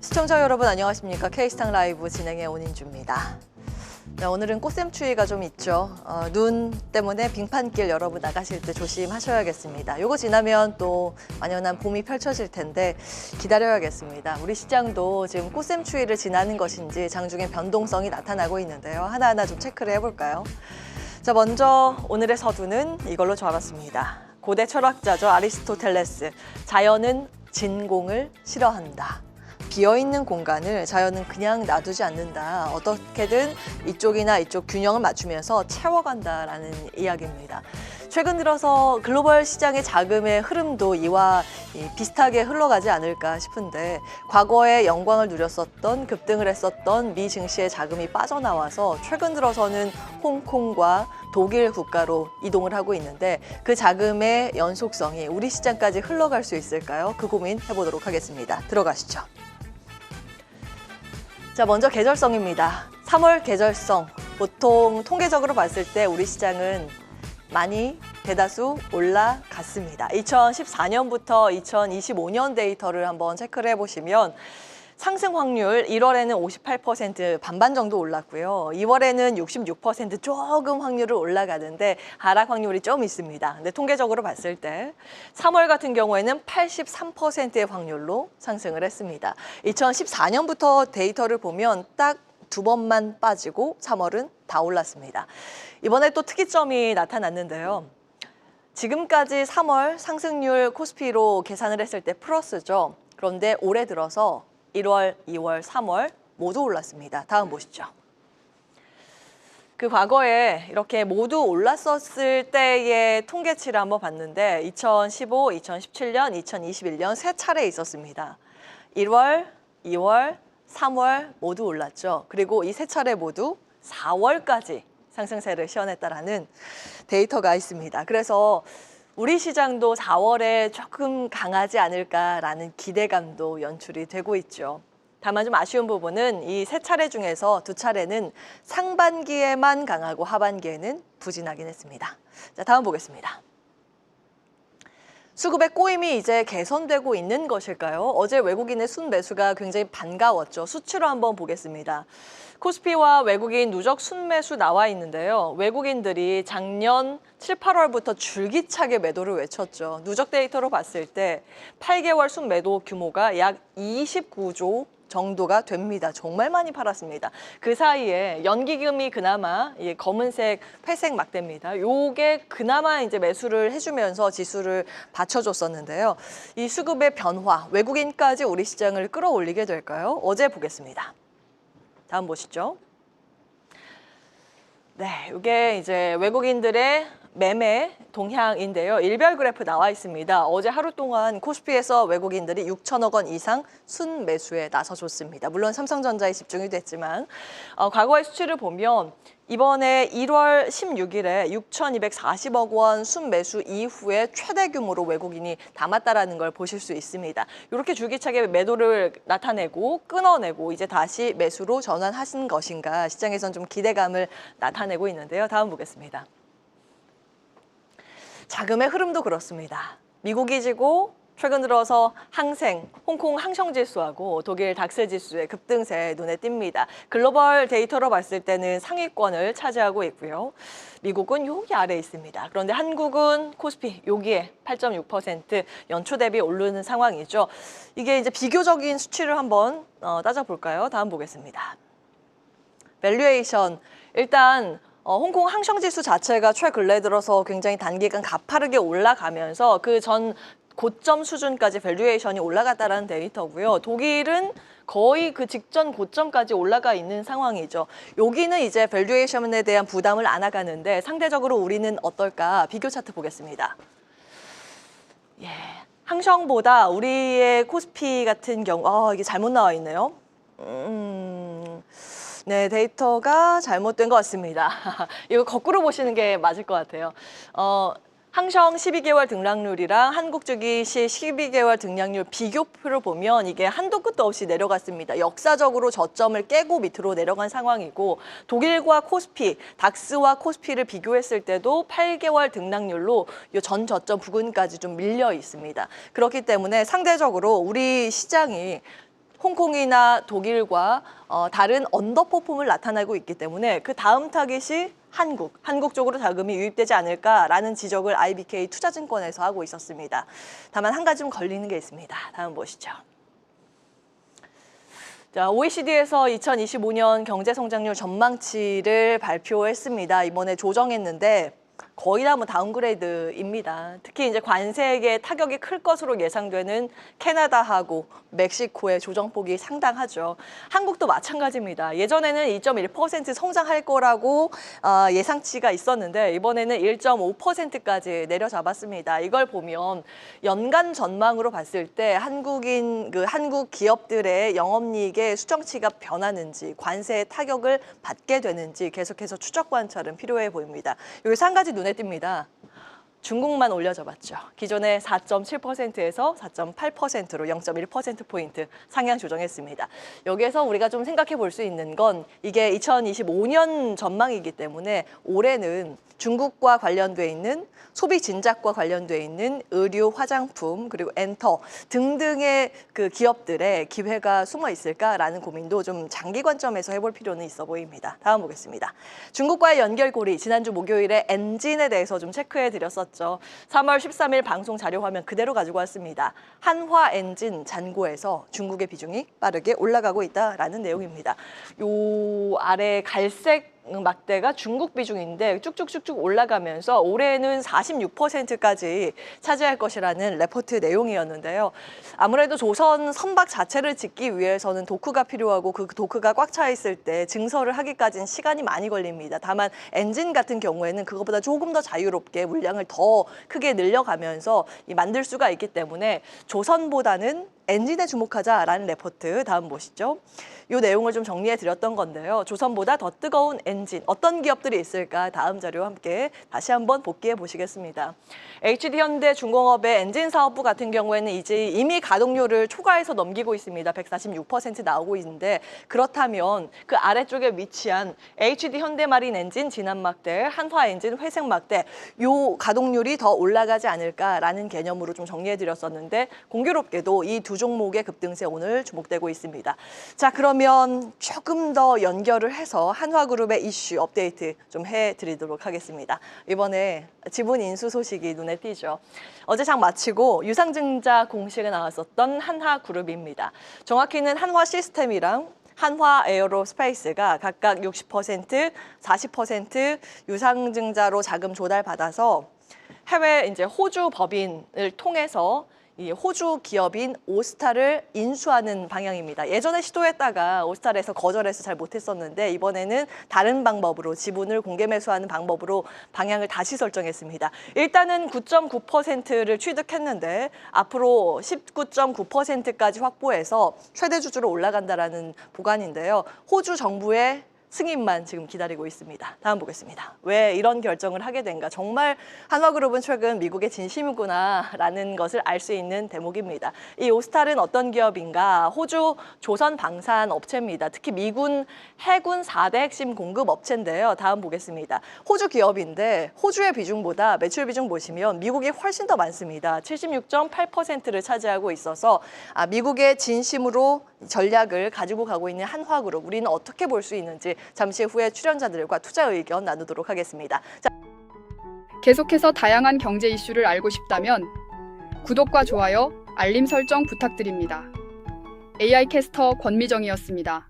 시청자 여러분 안녕하십니까? K스타 라이브 진행의 온인주입니다. 네, 오늘은 꽃샘추위가 좀 있죠. 눈 때문에 빙판길 여러분 나가실 때 조심하셔야겠습니다. 요거 지나면 또 완연한 봄이 펼쳐질 텐데 기다려야겠습니다. 우리 시장도 지금 꽃샘추위를 지나는 것인지 장중에 변동성이 나타나고 있는데요. 하나하나 좀 체크를 해볼까요? 자, 먼저 오늘의 서두는 이걸로 잡았습니다. 고대 철학자죠. 아리스토텔레스. 자연은 진공을 싫어한다. 비어있는 공간을 자연은 그냥 놔두지 않는다. 어떻게든 이쪽이나 이쪽 균형을 맞추면서 채워간다라는 이야기입니다. 최근 들어서 글로벌 시장의 자금의 흐름도 이와 비슷하게 흘러가지 않을까 싶은데 과거에 영광을 누렸었던 급등을 했었던 미 증시의 자금이 빠져나와서 최근 들어서는 홍콩과 독일 국가로 이동을 하고 있는데 그 자금의 연속성이 우리 시장까지 흘러갈 수 있을까요? 그 고민 해보도록 하겠습니다. 들어가시죠. 자, 먼저 계절성입니다. 3월 계절성. 보통 통계적으로 봤을 때 우리 시장은 많이 대다수 올라갔습니다. 2014년부터 2025년 데이터를 한번 체크를 해보시면 상승 확률 1월에는 58% 반반 정도 올랐고요. 2월에는 66% 조금 확률을 올라가는데 하락 확률이 좀 있습니다. 근데 통계적으로 봤을 때 3월 같은 경우에는 83%의 확률로 상승을 했습니다. 2014년부터 데이터를 보면 딱 두 번만 빠지고 3월은 다 올랐습니다. 이번에 또 특이점이 나타났는데요. 지금까지 3월 상승률 코스피로 계산을 했을 때 플러스죠. 그런데 올해 들어서 1월, 2월, 3월 모두 올랐습니다. 다음 보시죠. 그 과거에 이렇게 모두 올랐었을 때의 통계치를 한번 봤는데 2015, 2017년, 2021년 세 차례 있었습니다. 1월, 2월, 3월 모두 올랐죠. 그리고 이 세 차례 모두 4월까지 상승세를 시현했다라는 데이터가 있습니다. 그래서 우리 시장도 4월에 조금 강하지 않을까라는 기대감도 연출이 되고 있죠. 다만 좀 아쉬운 부분은 이 세 차례 중에서 두 차례는 상반기에만 강하고 하반기에는 부진하긴 했습니다. 자, 다음 보겠습니다. 수급의 꼬임이 이제 개선되고 있는 것일까요? 어제 외국인의 순매수가 굉장히 반가웠죠. 수치로 한번 보겠습니다. 코스피와 외국인 누적 순매수 나와 있는데요. 외국인들이 작년 7, 8월부터 줄기차게 매도를 외쳤죠. 누적 데이터로 봤을 때 8개월 순매도 규모가 약 29조 정도가 됩니다. 정말 많이 팔았습니다. 그 사이에 연기금이 그나마 검은색, 회색 막대입니다. 요게 그나마 이제 매수를 해주면서 지수를 받쳐줬었는데요. 이 수급의 변화, 외국인까지 우리 시장을 끌어올리게 될까요? 어제 보겠습니다. 다음 보시죠. 네, 이게 이제 외국인들의 매매 동향인데요. 일별 그래프 나와 있습니다. 어제 하루 동안 코스피에서 외국인들이 6천억 원 이상 순매수에 나서줬습니다. 물론 삼성전자에 집중이 됐지만 과거의 수치를 보면 이번에 1월 16일에 6,240억 원 순매수 이후에 최대 규모로 외국인이 담았다라는 걸 보실 수 있습니다. 이렇게 줄기차게 매도를 나타내고 끊어내고 이제 다시 매수로 전환하신 것인가 시장에선 좀 기대감을 나타내고 있는데요. 다음 보겠습니다. 자금의 흐름도 그렇습니다. 미국이 지고 최근 들어서 항생, 홍콩 항성지수하고 독일 닥스지수의 급등세 눈에 띕니다. 글로벌 데이터로 봤을 때는 상위권을 차지하고 있고요. 미국은 여기 아래에 있습니다. 그런데 한국은 코스피 여기에 8.6% 연초 대비 오르는 상황이죠. 이게 이제 비교적인 수치를 한번 따져볼까요? 다음 보겠습니다. 밸류에이션, 일단 홍콩 항성지수 자체가 최근래 들어서 굉장히 단기간 가파르게 올라가면서 그 전 고점 수준까지 밸류에이션이 올라갔다는 데이터고요. 독일은 거의 그 직전 고점까지 올라가 있는 상황이죠. 여기는 이제 밸류에이션에 대한 부담을 안아가는데 상대적으로 우리는 어떨까? 비교 차트 보겠습니다. 예, 항성보다 우리의 코스피 같은 경우, 이게 잘못 나와 있네요. 네, 데이터가 잘못된 것 같습니다. 이거 거꾸로 보시는 게 맞을 것 같아요. 항성 12개월 등락률이랑 한국주기시 12개월 등락률 비교표를 보면 이게 한도 끝도 없이 내려갔습니다. 역사적으로 저점을 깨고 밑으로 내려간 상황이고 독일과 코스피, 닥스와 코스피를 비교했을 때도 8개월 등락률로 이 전 저점 부근까지 좀 밀려 있습니다. 그렇기 때문에 상대적으로 우리 시장이 홍콩이나 독일과 다른 언더퍼폼을 나타내고 있기 때문에 그 다음 타깃이 한국 쪽으로 자금이 유입되지 않을까라는 지적을 IBK 투자증권에서 하고 있었습니다. 다만 한 가지 좀 걸리는 게 있습니다. 다음 보시죠. 자, OECD에서 2025년 경제성장률 전망치를 발표했습니다. 이번에 조정했는데 거의 다 다운그레이드입니다. 특히 이제 관세에 타격이 클 것으로 예상되는 캐나다하고 멕시코의 조정폭이 상당하죠. 한국도 마찬가지입니다. 예전에는 2.1% 성장할 거라고 예상치가 있었는데 이번에는 1.5%까지 내려잡았습니다. 이걸 보면 연간 전망으로 봤을 때 한국 기업들의 영업이익의 수정치가 변하는지 관세의 타격을 받게 되는지 계속해서 추적 관찰은 필요해 보입니다. 여기서 한 가지 눈에 띕니다. 중국만 올려잡았죠. 기존의 4.7%에서 4.8%로 0.1%포인트 상향 조정했습니다. 여기에서 우리가 좀 생각해 볼 수 있는 건 이게 2025년 전망이기 때문에 올해는 중국과 관련돼 있는 소비 진작과 관련돼 있는 의류, 화장품, 그리고 엔터 등등의 그 기업들의 기회가 숨어 있을까라는 고민도 좀 장기 관점에서 해볼 필요는 있어 보입니다. 다음 보겠습니다. 중국과의 연결고리, 지난주 목요일에 엔진에 대해서 좀 체크해 드렸었죠. 3월 13일 방송 자료 화면 그대로 가지고 왔습니다. 한화 엔진 잔고에서 중국의 비중이 빠르게 올라가고 있다라는 내용입니다. 요 아래 갈색 막대가 중국 비중인데 쭉쭉쭉쭉 올라가면서 올해는 46%까지 차지할 것이라는 레포트 내용이었는데요. 아무래도 조선 선박 자체를 짓기 위해서는 도크가 필요하고 그 도크가 꽉 차 있을 때 증설을 하기까지는 시간이 많이 걸립니다. 다만 엔진 같은 경우에는 그것보다 조금 더 자유롭게 물량을 더 크게 늘려가면서 만들 수가 있기 때문에 조선보다는 엔진에 주목하자라는 레포트 다음 보시죠. 이 내용을 좀 정리해 드렸던 건데요. 조선보다 더 뜨거운 엔진, 어떤 기업들이 있을까 다음 자료와 함께 다시 한번 복귀해 보시겠습니다. HD현대중공업의 엔진 사업부 같은 경우에는 이제 이미 가동률을 초과해서 넘기고 있습니다. 146% 나오고 있는데 그렇다면 그 아래쪽에 위치한 HD현대마린 엔진 진압막대, 한화엔진 회색막대 요 가동률이 더 올라가지 않을까라는 개념으로 좀 정리해 드렸었는데 공교롭게도 이 두 종목의 급등세 오늘 주목되고 있습니다. 자, 그러면 조금 더 연결을 해서 한화그룹의 이슈 업데이트 좀 해드리도록 하겠습니다. 이번에 지분 인수 소식이 눈에 띄죠. 어제 장 마치고 유상증자 공시가 나왔었던 한화그룹입니다. 정확히는 한화시스템이랑 한화에어로스페이스가 각각 60%, 40% 유상증자로 자금 조달받아서 해외 이제 호주 법인을 통해서 이 호주 기업인 오스타를 인수하는 방향입니다. 예전에 시도했다가 오스타에서 거절해서 잘 못했었는데 이번에는 다른 방법으로 지분을 공개 매수하는 방법으로 방향을 다시 설정했습니다. 일단은 9.9%를 취득했는데 앞으로 19.9%까지 확보해서 최대 주주로 올라간다라는 보관인데요. 호주 정부의 승인만 지금 기다리고 있습니다. 다음 보겠습니다. 왜 이런 결정을 하게 된가? 정말 한화그룹은 최근 미국의 진심이구나라는 것을 알 수 있는 대목입니다. 이 오스탈은 어떤 기업인가? 호주 조선 방산 업체입니다. 특히 미군 해군 4대 핵심 공급 업체인데요. 다음 보겠습니다. 호주 기업인데 호주의 비중보다 매출 비중 보시면 미국이 훨씬 더 많습니다. 76.8%를 차지하고 있어서 미국의 진심으로 전략을 가지고 가고 있는 한화그룹, 우리는 어떻게 볼 수 있는지 잠시 후에 출연자들과 투자 의견 나누도록 하겠습니다. 자, 계속해서 다양한 경제 이슈를 알고 싶다면 구독과 좋아요, 알림 설정 부탁드립니다. AI 캐스터 권미정이었습니다.